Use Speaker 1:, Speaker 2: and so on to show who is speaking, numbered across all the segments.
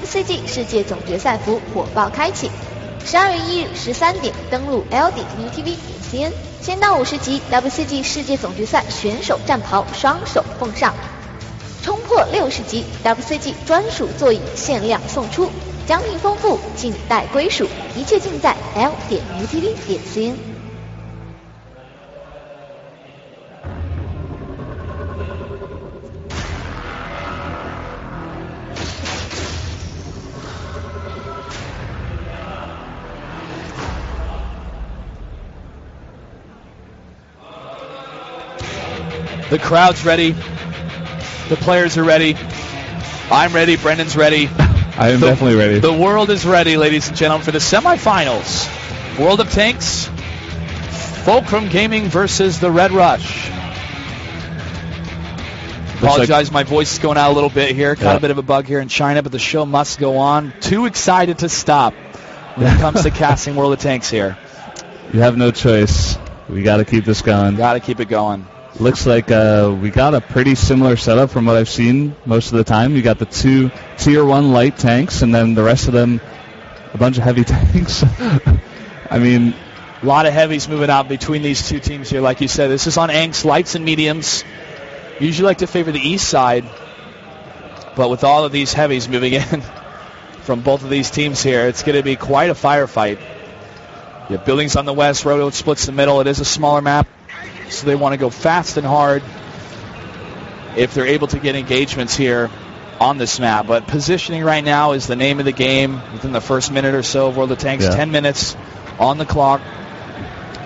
Speaker 1: WCG 世界总决赛服火爆开启。12月1日13点登录 LD.NewTV.CN， 先到50级 WCG 世界总决赛选手战袍双手奉上，冲破60级 WCG 专属座椅限量送出，奖品丰富，静待归属，一切尽在 L.NewTV.CN。The
Speaker 2: crowd's ready. The players are ready. I'm ready. Brendan's ready.
Speaker 3: I am definitely ready.
Speaker 2: The world is ready, ladies and gentlemen, for the semifinals. World of Tanks, Fulcrum Gaming versus the Red Rush. Apologize, my voice is going out a little bit here. Caught a bit of a bug here in China, but the show must go on. Too excited to stop when it comes to casting World of Tanks here.
Speaker 3: You have no choice. We got to keep this going.
Speaker 2: Got to keep it going.
Speaker 3: Looks like we got a pretty similar setup from what I've seen most of the time. You got the 2 Tier 1 light tanks, and then the rest of them, a bunch of heavy tanks. I mean,
Speaker 2: a lot of heavies moving out between these two teams here. Like you said, this is on ENG's lights and mediums. Usually like to favor the east side, but with all of these heavies moving in from both of these teams here, it's going to be quite a firefight. You have buildings on the west, Roto splits the middle. It is a smaller map, so they want to go fast and hard if they're able to get engagements here on this map. But positioning right now is the name of the game. Within the first minute or so of World of Tanks, 10 minutes on the clock.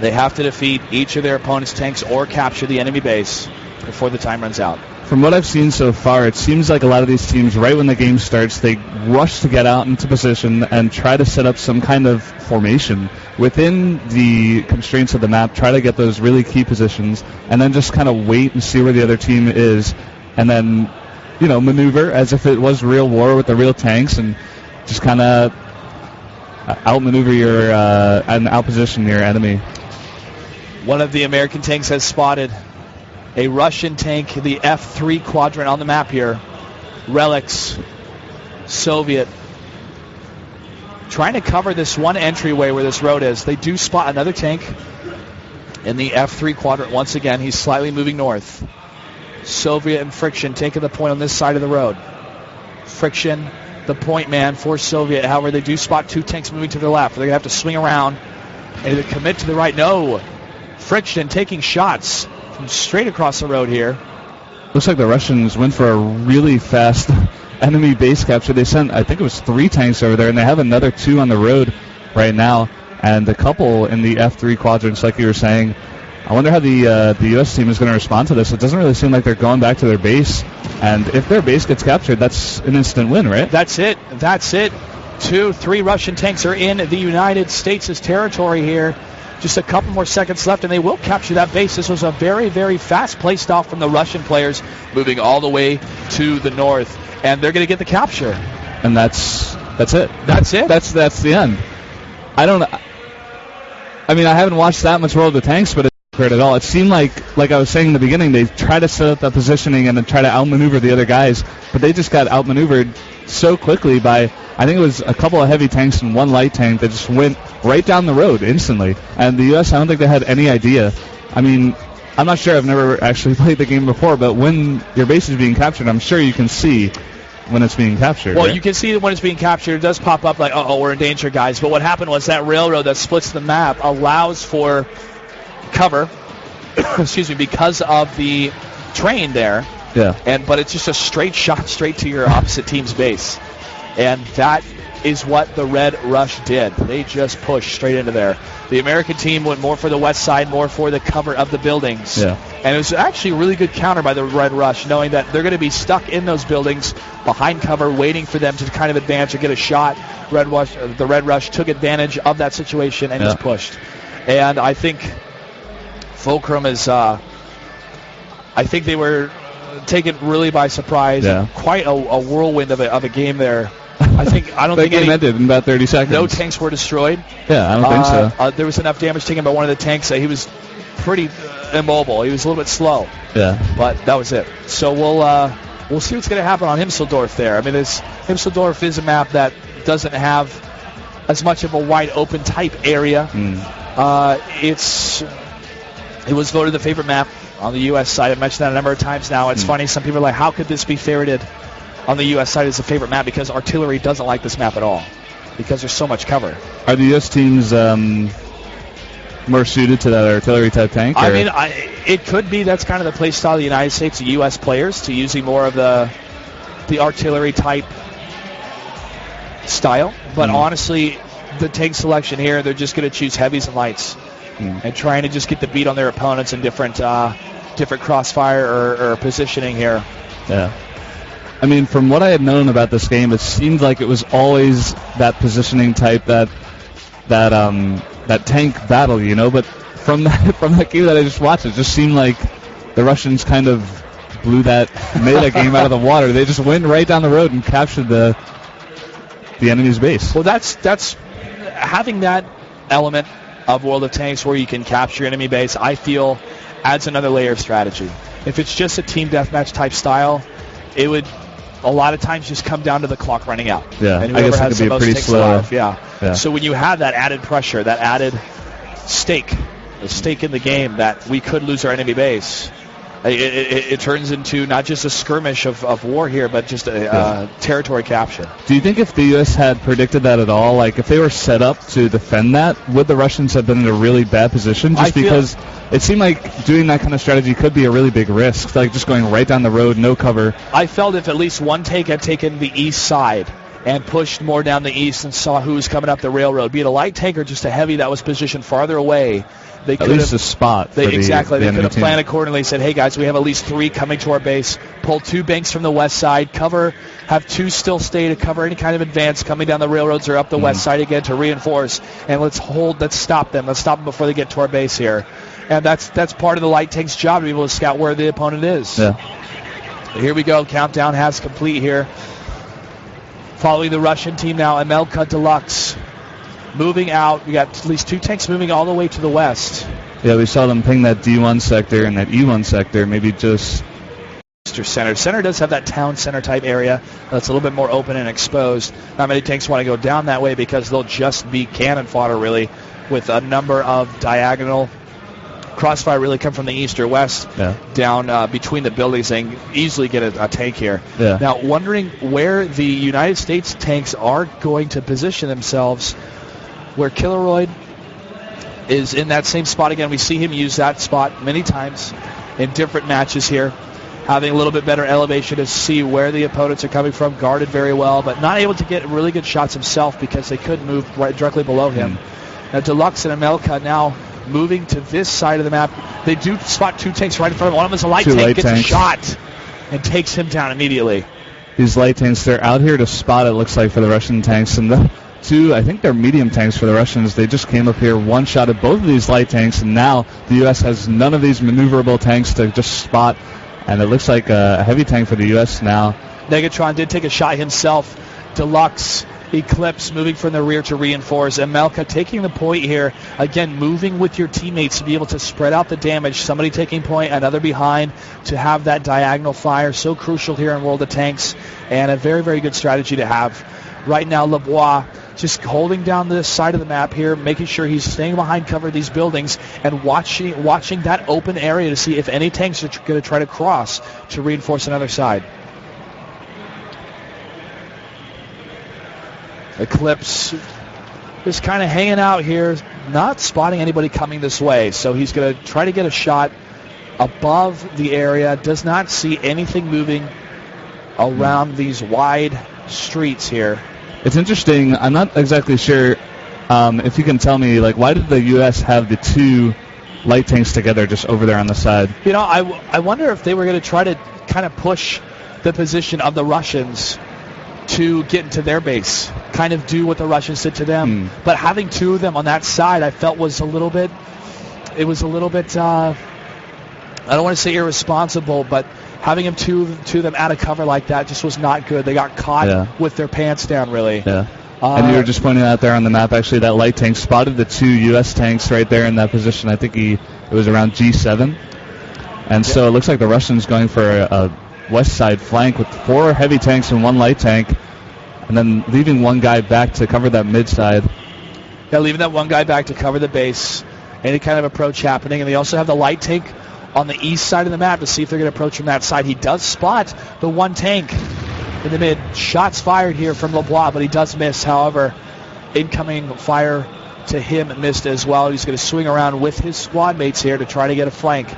Speaker 2: They have to defeat each of their opponent's tanks or capture the enemy base before the time runs out.
Speaker 3: From what I've seen so far, it seems like a lot of these teams, right when the game starts, they rush to get out into position and try to set up some kind of formation within the constraints of the map, try to get those really key positions, and then just kind of wait and see where the other team is, and then, you know, maneuver as if it was real war with the real tanks, and just kind of outmaneuver your and outposition your enemy.
Speaker 2: One of the American tanks has spotted a Russian tank, the F3 quadrant on the map here. Relics, Soviet, trying to cover this one entryway where this road is. They do spot another tank in the F3 quadrant once again. He's slightly moving north. Soviet and Friction taking the point on this side of the road. Friction, the point man for Soviet. However, they do spot 2 tanks moving to their left. They're going to have to swing around and either commit to the right. No. Friction taking shots from straight across the road here.
Speaker 3: Looks like the Russians went for a really fast enemy base capture. They sent, I think it was 3 tanks over there, and they have another 2 on the road right now, and a couple in the F3 quadrants, like you were saying. I wonder how the U.S. team is going to respond to this. It doesn't really seem like they're going back to their base, and if their base gets captured, that's an instant win, right?
Speaker 2: That's it. 2, 3 Russian tanks are in the United States' territory here. Just a couple more seconds left, and they will capture that base. This was a very, very fast play stop from the Russian players, moving all the way to the north, and they're going to get the capture.
Speaker 3: And that's it.
Speaker 2: That's it.
Speaker 3: That's the end. I mean, I haven't watched that much World of Tanks, but it's not great at all. It seemed like I was saying in the beginning, they try to set up that positioning and then try to outmaneuver the other guys, but they just got outmaneuvered so quickly by, I think it was a couple of heavy tanks and 1 light tank that just went right down the road instantly. And the U.S., I don't think they had any idea. I mean, I'm not sure. I've never actually played the game before, but when your base is being captured, I'm sure you can see when it's being captured.
Speaker 2: Well,
Speaker 3: right?
Speaker 2: You can see when it's being captured. It does pop up like, uh-oh, we're in danger, guys. But what happened was that railroad that splits the map allows for cover, excuse me, because of the train there.
Speaker 3: Yeah.
Speaker 2: But it's just a straight shot straight to your opposite team's base. And that is what the Red Rush did. They just pushed straight into there. The American team went more for the west side, more for the cover of the buildings.
Speaker 3: Yeah.
Speaker 2: And it was actually a really good counter by the Red Rush, knowing that they're going to be stuck in those buildings behind cover, waiting for them to kind of advance or get a shot. The Red Rush took advantage of that situation and just pushed. And I think Fulcrum is, I think they were taken really by surprise.
Speaker 3: Yeah.
Speaker 2: Quite a whirlwind of a game there. I don't think
Speaker 3: game ended in about 30 seconds.
Speaker 2: No tanks were destroyed.
Speaker 3: Yeah, I don't think so.
Speaker 2: There was enough damage taken by one of the tanks that he was pretty immobile. He was a little bit slow.
Speaker 3: Yeah.
Speaker 2: But that was it. So we'll see what's going to happen on Himseldorf there. I mean, Himseldorf is a map that doesn't have as much of a wide open type area. It was voted the favorite map on the U.S. side. I've mentioned that a number of times now. It's funny. Some people are like, how could this be favorited on the U.S. side as a favorite map? Because artillery doesn't like this map at all because there's so much cover.
Speaker 3: Are the U.S. teams more suited to that artillery type tank?
Speaker 2: I mean, it could be that's kind of the play style of the United States, the U.S. players, to using more of the artillery type style. But honestly, the tank selection here, they're just going to choose heavies and lights and trying to just get the beat on their opponents in different crossfire or positioning here.
Speaker 3: Yeah. I mean, from what I had known about this game, it seemed like it was always that positioning type, that tank battle, you know. But from that game that I just watched, it just seemed like the Russians kind of blew that meta game out of the water. They just went right down the road and captured the enemy's base.
Speaker 2: Well, that's having that element of World of Tanks where you can capture enemy base, I feel adds another layer of strategy. If it's just a team deathmatch type style, it would a lot of times just come down to the clock running out.
Speaker 3: Yeah,
Speaker 2: and
Speaker 3: I guess
Speaker 2: has
Speaker 3: it could be a pretty slow.
Speaker 2: Yeah. So when you have that added pressure, that added stake, the stake in the game that we could lose our enemy base, it turns into not just a skirmish of war here, but just a territory capture.
Speaker 3: Do you think if the U.S. had predicted that at all, like if they were set up to defend that, would the Russians have been in a really bad position? Just because it seemed like doing that kind of strategy could be a really big risk, like just going right down the road, no cover.
Speaker 2: I felt if at least one tank had taken the east side and pushed more down the east and saw who was coming up the railroad, be it a light tank or just a heavy that was positioned farther away, they could
Speaker 3: at least a spot.
Speaker 2: They could have
Speaker 3: team.
Speaker 2: planned accordingly. Said, "Hey guys, we have at least 3 coming to our base. Pull 2 banks from the west side. Have 2 still stay to cover any kind of advance coming down the railroads or up the west side again to reinforce. And let's stop them. Let's stop them before they get to our base here." And that's part of the light tank's job to be able to scout where the opponent is.
Speaker 3: Yeah.
Speaker 2: Here we go. Countdown has complete here. Following the Russian team now, Amelka Deluxe. Moving out, we got at least 2 tanks moving all the way to the west.
Speaker 3: Yeah, we saw them ping that D1 sector and that E1 sector, maybe just...
Speaker 2: Center. Center does have that town center type area that's a little bit more open and exposed. Not many tanks want to go down that way because they'll just be cannon fodder, really, with a number of diagonal crossfire really come from the east or west down between the buildings and easily get a tank here.
Speaker 3: Yeah.
Speaker 2: Now, wondering where the United States tanks are going to position themselves, where Killeroid is in that same spot again. We see him use that spot many times in different matches here, having a little bit better elevation to see where the opponents are coming from, guarded very well, but not able to get really good shots himself because they could move right directly below him. Now, Deluxe and Amelka now moving to this side of the map. They do spot 2 tanks right in front of them. One of them is a light tank, gets a shot, and takes him down immediately.
Speaker 3: These light tanks, they're out here to spot, it looks like, for the Russian tanks. And the 2, I think they're medium tanks for the Russians. They just came up here, one-shotted both of these light tanks, and now the U.S. has none of these maneuverable tanks to just spot. And it looks like a heavy tank for the U.S. now.
Speaker 2: Negatron did take a shot himself. Deluxe, Eclipse moving from the rear to reinforce. Amelka taking the point here. Again, moving with your teammates to be able to spread out the damage. Somebody taking point, another behind to have that diagonal fire. So crucial here in World of Tanks, and a very, very good strategy to have. Right now, Lebois just holding down this side of the map here, making sure he's staying behind cover of these buildings and watching that open area to see if any tanks are going to try to cross to reinforce another side. Eclipse is kind of hanging out here, not spotting anybody coming this way. So he's going to try to get a shot above the area. Does not see anything moving around these wide streets here.
Speaker 3: It's interesting. I'm not exactly sure if you can tell me, like, why did the U.S. have the 2 light tanks together just over there on the side?
Speaker 2: You know, I wonder if they were going to try to kind of push the position of the Russians to get into their base, kind of do what the Russians did to them. But having 2 of them on that side, I felt was a little bit, I don't want to say irresponsible, but having them two of them out of cover like that just was not good. They got caught with their pants down, really.
Speaker 3: Yeah. And you were just pointing out there on the map, actually, that light tank spotted the 2 U.S. tanks right there in that position. I think it was around G7. And so it looks like the Russians going for west side flank with 4 heavy tanks and 1 light tank, and then leaving 1 guy back to cover that mid side.
Speaker 2: Yeah, leaving that 1 guy back to cover the base. Any kind of approach happening. And they also have the light tank on the east side of the map to see if they're going to approach from that side. He does spot the 1 tank in the mid. Shots fired here from LeBlanc, but he does miss. However, incoming fire to him missed as well. He's going to swing around with his squad mates here to try to get a flank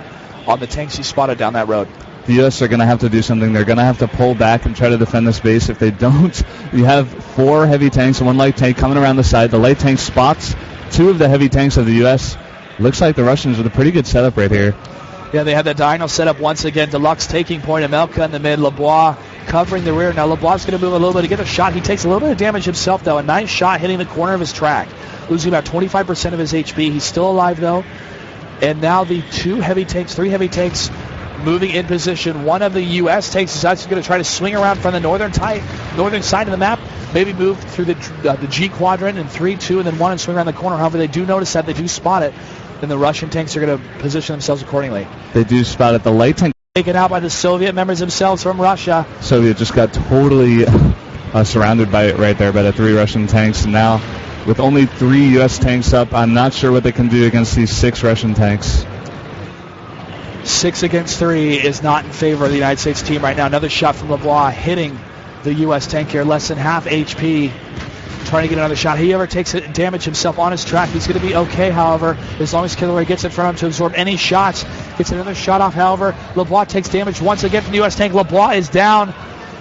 Speaker 2: on the tanks he spotted down that road.
Speaker 3: The U.S. are going to have to do something. They're going to have to pull back and try to defend this base. If they don't, you have 4 heavy tanks and 1 light tank coming around the side. The light tank spots 2 of the heavy tanks of the U.S. Looks like the Russians with a pretty good setup right here.
Speaker 2: Yeah, they have that diagonal setup once again. Deluxe taking point, Amelka in the mid. LeBlanc covering the rear. Now LeBlanc's going to move a little bit to get a shot. He takes a little bit of damage himself, though. A nice shot hitting the corner of his track. Losing about 25% of his HP. He's still alive, though. And now the 3 heavy tanks moving in position. One of the U.S. tanks is actually going to try to swing around from the northern side of the map. Maybe move through the G quadrant in 3, 2, and then 1 and swing around the corner. However, they do notice that. They do spot it. Then the Russian tanks are going to position themselves accordingly.
Speaker 3: They do spot it. The light tank
Speaker 2: taken out by the Soviet members themselves from Russia.
Speaker 3: Soviet just got totally surrounded by it right there by the 3 Russian tanks. And now with only 3 U.S. tanks up, I'm not sure what they can do against these 6 Russian tanks.
Speaker 2: 6 against 3 is not in favor of the United States team right now. Another shot from LeBlanc hitting the U.S. tank here. Less than half HP. Trying to get another shot. He ever takes damage himself on his track, he's going to be okay, however, as long as Kilroy gets in front of him to absorb any shots. Gets another shot off, however. LeBlanc takes damage once again from the U.S. tank. LeBlanc is down.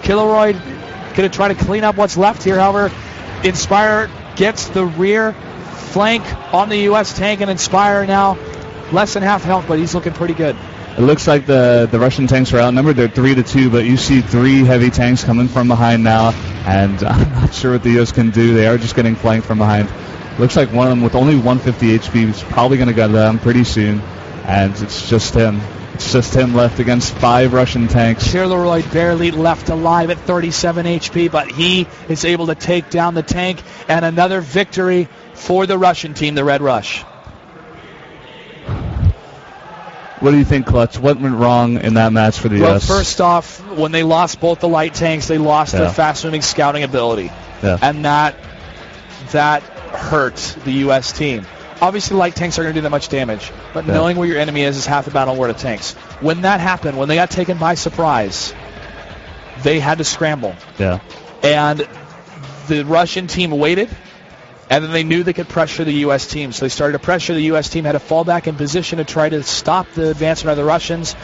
Speaker 2: Kilroy going to try to clean up what's left here, however. Inspire gets the rear flank on the U.S. tank, and Inspire now less than half health, but he's looking pretty good.
Speaker 3: It looks like the Russian tanks are outnumbered. They're 3-2, but you see 3 heavy tanks coming from behind now, and I'm not sure what the U.S. can do. They are just getting flanked from behind. Looks like one of them with only 150 HP is probably going to go down pretty soon, and it's just him. It's just him left against 5 Russian tanks.
Speaker 2: Kilroy barely left alive at 37 HP, but he is able to take down the tank, and another victory for the Russian team, the Red Rush.
Speaker 3: What do you think, Klutz? What went wrong in that match for the U.S.?
Speaker 2: Well, first off, when they lost both the light tanks, they lost their fast-moving scouting ability.
Speaker 3: Yeah.
Speaker 2: And that hurt the U.S. team. Obviously, light tanks aren't going to do that much damage, but knowing where your enemy is half the battle worth of tanks. When that happened, when they got taken by surprise, they had to scramble.
Speaker 3: Yeah.
Speaker 2: And the Russian team waited, and then they knew they could pressure the U.S. team. So they started to pressure. The U.S. team had to fall back in position to try to stop the advancement of the Russians.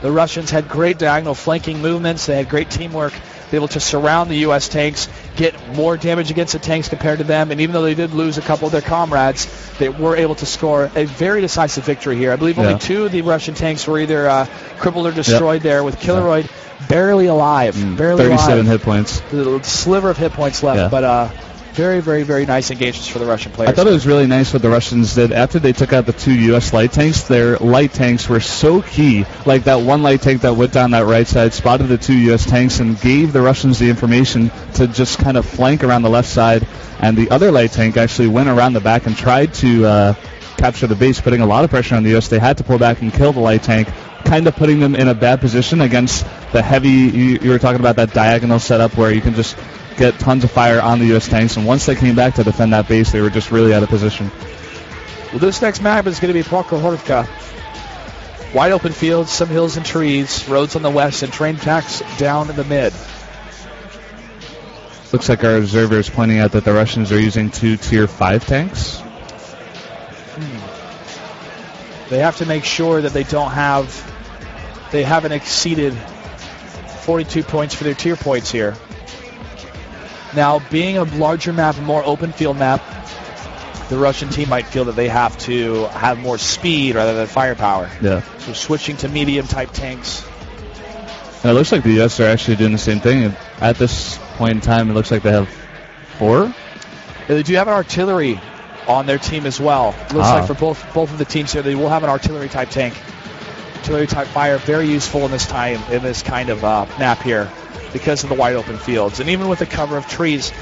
Speaker 2: The Russians had great diagonal flanking movements. They had great teamwork, able to surround the U.S. tanks, get more damage against the tanks compared to them. And even though they did lose a couple of their comrades, they were able to score a very decisive victory here. I believe only 2 of the Russian tanks were either crippled or destroyed there, with Kilroy barely alive. Barely
Speaker 3: 37
Speaker 2: alive.
Speaker 3: hit points.
Speaker 2: The sliver of hit points left, but very, very, very nice engagements for the Russian players.
Speaker 3: I thought it was really nice what the Russians did. After they took out the 2 U.S. light tanks, their light tanks were so key. Like that 1 light tank that went down that right side, spotted the 2 U.S. tanks, and gave the Russians the information to just kind of flank around the left side. And the other light tank actually went around the back and tried to capture the base, putting a lot of pressure on the U.S. They had to pull back and kill the light tank, kind of putting them in a bad position against the heavy, you were talking about that diagonal setup where you can just get tons of fire on the U.S. tanks, and once they came back to defend that base, they were just really out of position.
Speaker 2: Well, this next map is going to be Prokhorovka. Wide open fields, some hills and trees, roads on the west, and train tracks down in the mid.
Speaker 3: Looks like our observer is pointing out that the Russians are using 2 Tier 5 tanks.
Speaker 2: They have to make sure that they haven't exceeded 42 points for their tier points here. Now, being a larger map, a more open field map, the Russian team might feel that they have to have more speed rather than firepower.
Speaker 3: Yeah.
Speaker 2: So switching to medium-type tanks.
Speaker 3: And it looks like the U.S. are actually doing the same thing. At this point in time, it looks like they have 4.
Speaker 2: Yeah, they do have an artillery on their team as well. It looks like for both of the teams here, they will have an artillery-type tank. Artillery-type fire, very useful in this kind of map here, because of the wide open fields. And even with the cover of trees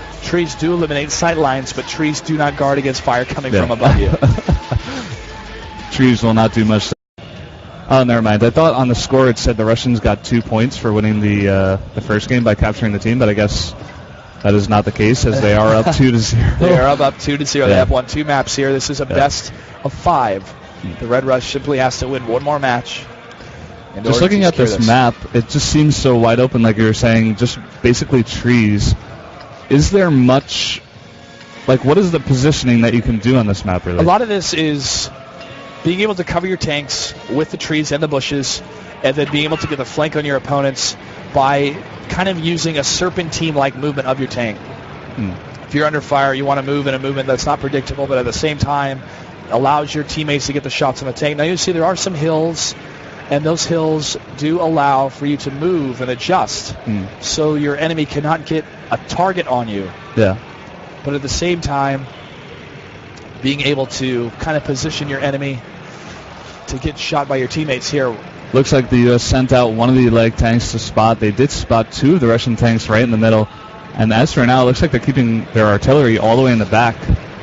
Speaker 2: do eliminate sight lines, but trees do not guard against fire coming from above you.
Speaker 3: Trees will not do much. Oh, never mind. I thought on the score it said the Russians got 2 points for winning the first game by capturing the team, but I guess that is not the case, as they are up 2-0.
Speaker 2: They are up 2-0.
Speaker 3: Yeah.
Speaker 2: They have won 2 maps here. This is a best of 5. The Red Rush simply has to win one more match.
Speaker 3: Just looking at this map, it just seems so wide open, like you were saying, just basically trees. Is there much, like, what is the positioning that you can do on this map, really?
Speaker 2: A lot of this is being able to cover your tanks with the trees and the bushes, and then being able to get the flank on your opponents by kind of using a serpentine-like movement of your tank. If you're under fire, you want to move in a movement that's not predictable, but at the same time allows your teammates to get the shots on the tank. Now you see there are some hills, and those hills do allow for you to move and adjust, so your enemy cannot get a target on you.
Speaker 3: Yeah.
Speaker 2: But at the same time, being able to kind of position your enemy to get shot by your teammates here.
Speaker 3: Looks like the U.S. sent out one of the leg tanks to spot. They did spot 2 of the Russian tanks right in the middle. And as for now, it looks like they're keeping their artillery all the way in the back.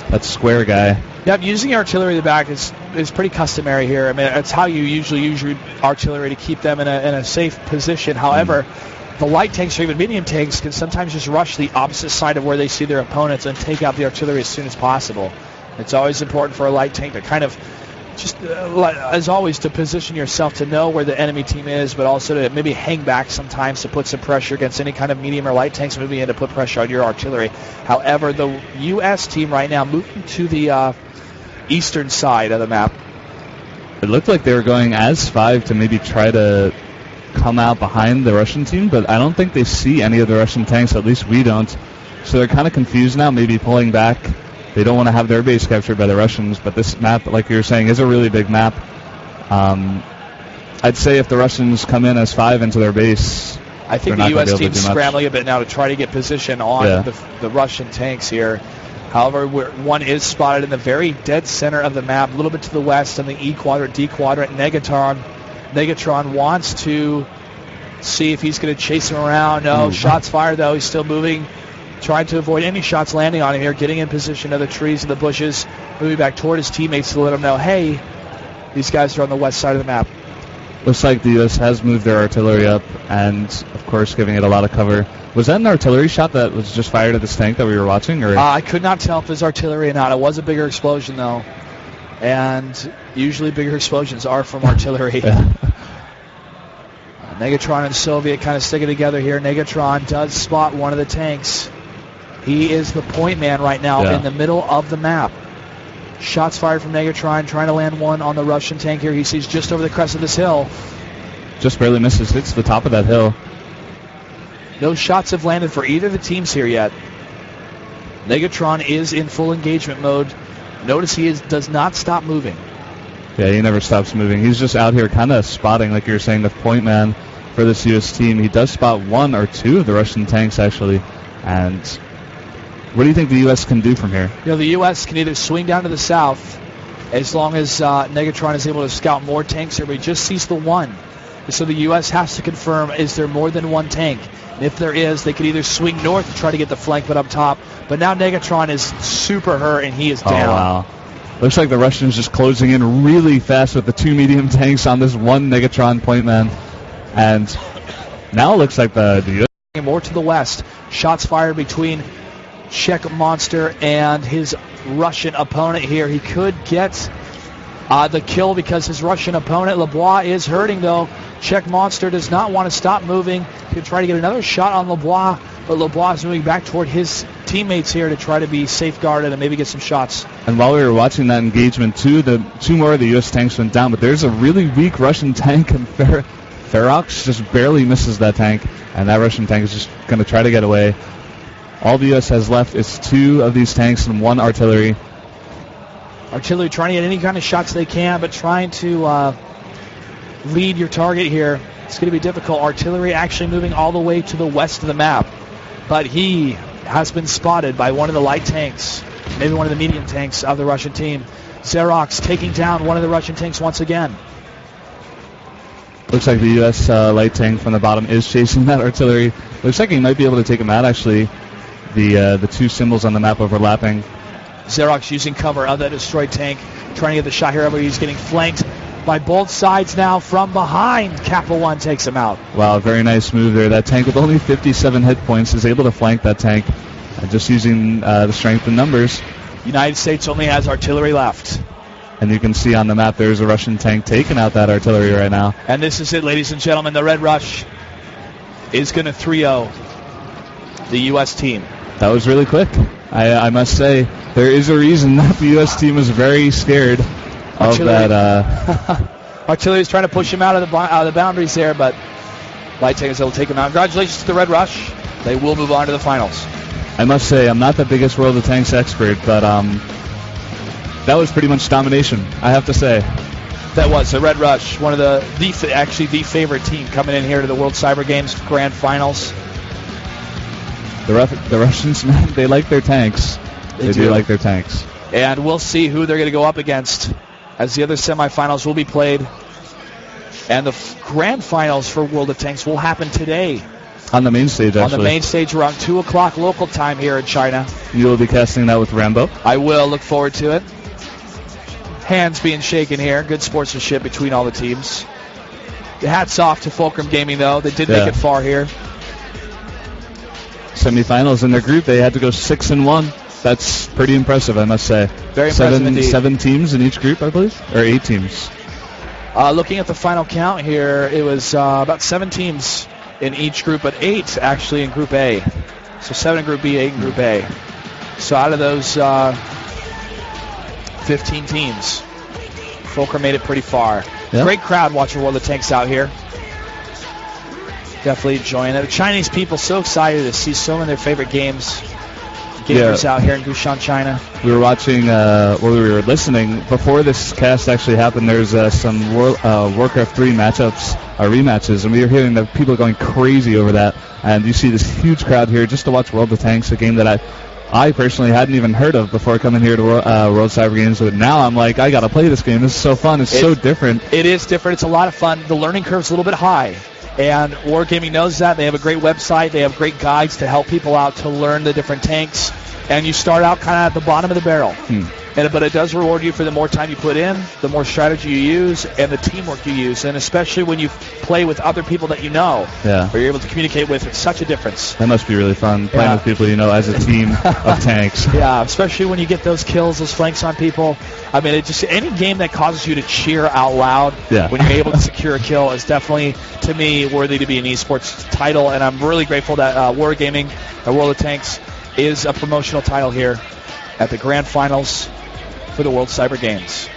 Speaker 3: That square guy.
Speaker 2: Yeah, using artillery in the back is pretty customary here. I mean, it's how you usually use your artillery to keep them in a safe position. However, the light tanks or even medium tanks can sometimes just rush the opposite side of where they see their opponents and take out the artillery as soon as possible. It's always important for a light tank to kind of just, as always, to position yourself to know where the enemy team is, but also to maybe hang back sometimes to put some pressure against any kind of medium or light tanks moving in to put pressure on your artillery. However, the U.S. team right now moving to the eastern side of the map.
Speaker 3: It looked like they were going as 5 to maybe try to come out behind the Russian team, but I don't think they see any of the Russian tanks, at least we don't. So they're kind of confused now, maybe pulling back. They don't want to have their base captured by the Russians, but this map, like you were saying, is a really big map. I'd say if the Russians come in as 5 into their base,
Speaker 2: I think the U.S. team's scrambling a bit now to try to get position on the Russian tanks here. However, one is spotted in the very dead center of the map, a little bit to the west on the E quadrant, D quadrant. Negatron wants to see if he's going to chase him around. No, shots fired though. He's still moving, trying to avoid any shots landing on him here, getting in position of the trees and the bushes, moving back toward his teammates to let them know, hey, these guys are on the west side of the map.
Speaker 3: Looks like the U.S. has moved their artillery up and, of course, giving it a lot of cover. Was that an artillery shot that was just fired at this tank that we were watching? Or?
Speaker 2: I could not tell if it was artillery or not. It was a bigger explosion, though. And usually bigger explosions are from artillery. Negatron and Soviet kind of sticking together here. Negatron does spot one of the tanks. He is the point man right now in the middle of the map. Shots fired from Negatron, trying to land one on the Russian tank here. He sees just over the crest of this hill.
Speaker 3: Just barely misses, hits the top of that hill.
Speaker 2: No shots have landed for either of the teams here yet. Negatron is in full engagement mode. Notice he does not stop moving.
Speaker 3: Yeah, he never stops moving. He's just out here kind of spotting, like you were saying, the point man for this U.S. team. He does spot 1 or 2 of the Russian tanks, actually. And what do you think the U.S. can do from here?
Speaker 2: You know, the U.S. can either swing down to the south as long as Negatron is able to scout more tanks here, but he just sees the 1. So the U.S. has to confirm, is there more than 1 tank? And if there is, they could either swing north to try to get the flank but up top. But now Negatron is super hurt, and he is down.
Speaker 3: Oh, wow. Looks like the Russians just closing in really fast with the 2 medium tanks on this 1 Negatron point man. And now it looks like the U.S.
Speaker 2: more to the west. Shots fired between Czech Monster and his Russian opponent here. He could get the kill because his Russian opponent, LeBois, is hurting, though. Czech Monster does not want to stop moving. He could try to get another shot on LeBois, but LeBois is moving back toward his teammates here to try to be safeguarded and maybe get some shots.
Speaker 3: And while we were watching that engagement, two more of the U.S. tanks went down, but there's a really weak Russian tank, and Ferox just barely misses that tank, and that Russian tank is just going to try to get away. All the U.S. has left is 2 of these tanks and 1 artillery.
Speaker 2: Artillery trying to get any kind of shots they can, but trying to lead your target here. It's going to be difficult. Artillery actually moving all the way to the west of the map. But he has been spotted by one of the light tanks, maybe one of the medium tanks of the Russian team. Xerox taking down one of the Russian tanks once again.
Speaker 3: Looks like the U.S. light tank from the bottom is chasing that artillery. Looks like he might be able to take him out, actually. The 2 symbols on the map overlapping.
Speaker 2: Xerox using cover of that destroyed tank, trying to get the shot here, but he's getting flanked by both sides now from behind. Kappa 1 takes him out.
Speaker 3: Wow, very nice move there. That tank with only 57 hit points is able to flank that tank, just using the strength in numbers.
Speaker 2: United States only has artillery left.
Speaker 3: And you can see on the map there's a Russian tank taking out that artillery right now.
Speaker 2: And this is it, ladies and gentlemen. The Red Rush is going to 3-0 the U.S. team.
Speaker 3: That was really quick. I must say, there is a reason that the U.S. team is very scared of that.
Speaker 2: Artillery is trying to push him out of the boundaries there, but Light Tankers will take him out. Congratulations to the Red Rush. They will move on to the finals.
Speaker 3: I must say, I'm not the biggest World of Tanks expert, but that was pretty much domination, I have to say.
Speaker 2: That was the Red Rush, one of the favorite team coming in here to the World Cyber Games Grand Finals.
Speaker 3: The Russians, man, they like their tanks. They do like their tanks.
Speaker 2: And we'll see who they're going to go up against as the other semifinals will be played. And the grand finals for World of Tanks will happen today.
Speaker 3: On the main stage, actually.
Speaker 2: On the main stage around 2 o'clock local time here in China.
Speaker 3: You will be casting that with Rambo?
Speaker 2: I will. Look forward to it. Hands being shaken here. Good sportsmanship between all the teams. Hats off to Fulcrum Gaming, though. They did make it far here.
Speaker 3: Semifinals in their group, they had to go 6-1. That's pretty impressive, I must say.
Speaker 2: Very impressive indeed.
Speaker 3: 7 teams in each group, I believe? Or 8 teams?
Speaker 2: Looking at the final count here, it was about 7 teams in each group, but 8 actually in Group A. So 7 in Group B, 8 in Group A. So out of those 15 teams, Fulcrum made it pretty far. Yep. Great crowd watching World of Tanks out here. Definitely enjoying it. The Chinese people so excited to see some of their favorite gamers out here in Gushan, China.
Speaker 3: We were watching, we were listening before this cast actually happened. There's some Warcraft 3 rematches, and we were hearing the people going crazy over that. And you see this huge crowd here just to watch World of Tanks, a game that I personally hadn't even heard of before coming here to World Cyber Games. But now I'm like, I got to play this game. This is so fun. It's so different.
Speaker 2: It is different. It's a lot of fun. The learning curve's a little bit high. And Wargaming knows that. They have a great website. They have great guides to help people out to learn the different tanks. And you start out kind of at the bottom of the barrel. But it does reward you for the more time you put in, the more strategy you use, and the teamwork you use. And especially when you play with other people that you know, or you're able to communicate with, it's such a difference.
Speaker 3: That must be really fun, playing with people you know as a team of tanks.
Speaker 2: Yeah, especially when you get those kills, those flanks on people. I mean, it just any game that causes you to cheer out loud when you're able to secure a kill is definitely, to me, worthy to be an esports title. And I'm really grateful that Wargaming, World of Tanks, is a promotional title here at the Grand Finals for the World Cyber Games.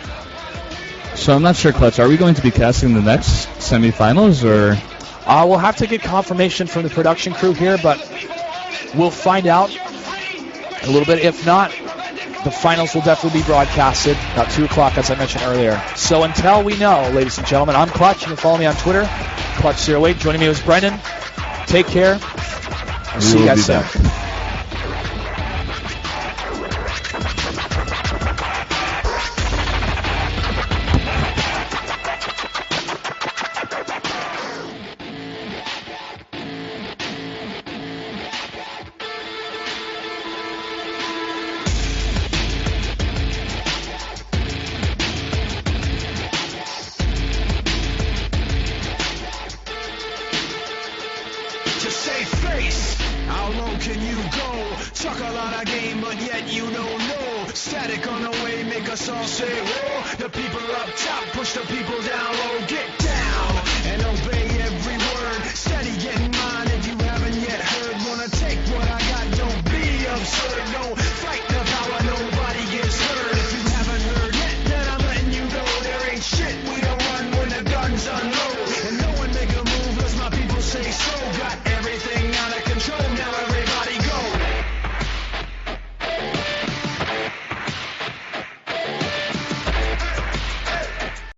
Speaker 3: So I'm not sure, Clutch, are we going to be casting the next semifinals, or?
Speaker 2: We'll have to get confirmation from the production crew here, but we'll find out a little bit. If not, the finals will definitely be broadcasted about 2 o'clock, as I mentioned earlier. So until we know, ladies and gentlemen, I'm Clutch. You can follow me on Twitter, Clutch08. Joining me was Brendan. Take care. I'll see you guys soon.
Speaker 4: Static on the way, make us all say, whoa. The people up top, push the people down low, get